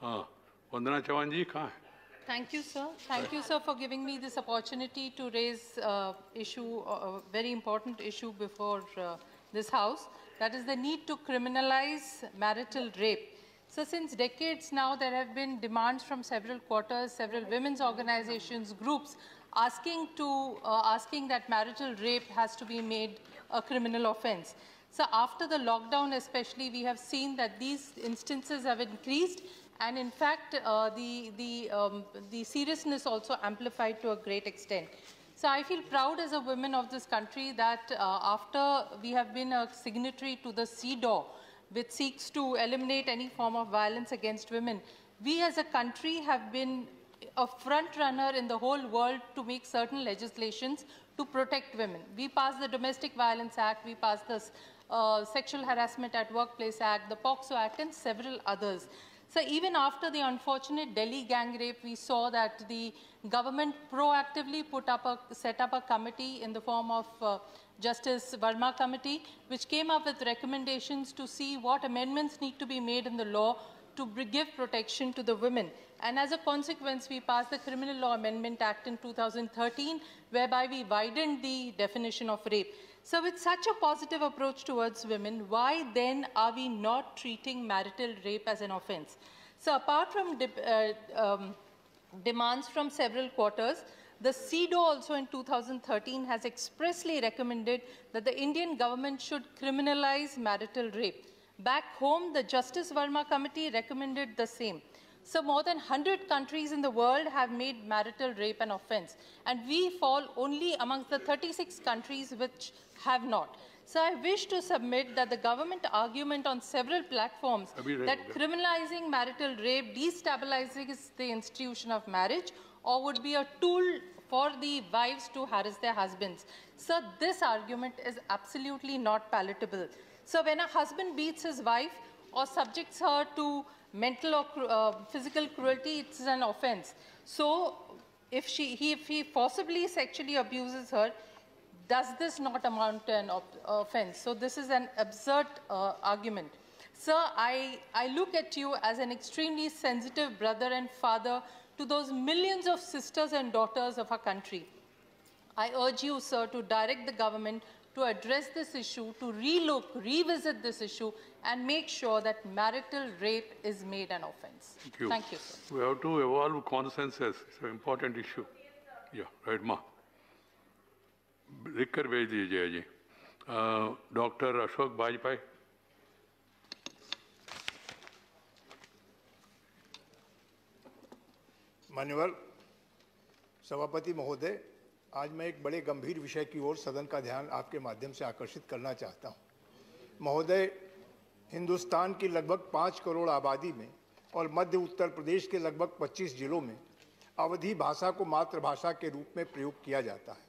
हाँ, वंदना चौहान जी कहाँ है? Thank you, sir. Thank you, sir, for giving me this opportunity to raise a very important issue before this House. That is the need to criminalize marital rape. So since decades now, there have been demands from several quarters, several women's organizations, groups, asking that marital rape has to be made a criminal offense. So after the lockdown especially, we have seen that these instances have increased, and in fact, the seriousness also amplified to a great extent. So I feel proud as a woman of this country that after we have been a signatory to the CEDAW, which seeks to eliminate any form of violence against women, we as a country have been a front runner in the whole world to make certain legislations to protect women. We passed the Domestic Violence Act, we passed the Sexual Harassment at Workplace Act, the POCSO Act, and several others. So even after the unfortunate Delhi gang rape, we saw that the government proactively set up a committee in the form of Justice Verma Committee, which came up with recommendations to see what amendments need to be made in the law to give protection to the women. And as a consequence, we passed the Criminal Law Amendment Act in 2013, whereby we widened the definition of rape. So with such a positive approach towards women, why then are we not treating marital rape as an offense? So apart from demands from several quarters, the CEDAW also in 2013 has expressly recommended that the Indian government should criminalize marital rape. Back home, the Justice Verma Committee recommended the same. So more than 100 countries in the world have made marital rape an offense, and we fall only amongst the 36 countries which have not. So I wish to submit that the government argument on several platforms that criminalizing marital rape destabilizes the institution of marriage or would be a tool for the wives to harass their husbands. So this argument is absolutely not palatable. So when a husband beats his wife or subjects her to mental or physical cruelty, it's an offense. So if he forcibly sexually abuses her, does this not amount to an offense? So this is an absurd argument. Sir, I look at you as an extremely sensitive brother and father to those millions of sisters and daughters of our country. I urge you, sir, to direct the government to address this issue, to revisit this issue, and make sure that marital rape is made an offense. Thank you. Thank you, sir. We have to evolve consensus. It's an important issue. Yeah, right, ma. लिख कर भेज दीजिए जी. Doctor Ashok Bajpayee. मान्यवर सभापति महोदय, आज मैं एक बड़े गंभीर विषय की ओर सदन का ध्यान आपके माध्यम से आकर्षित करना चाहता हूं। महोदय, हिंदुस्तान की लगभग 5 करोड़ आबादी में और मध्य उत्तर प्रदेश के लगभग 25 जिलों में अवधी भाषा को मातृभाषा के रूप में प्रयोग किया जाता है।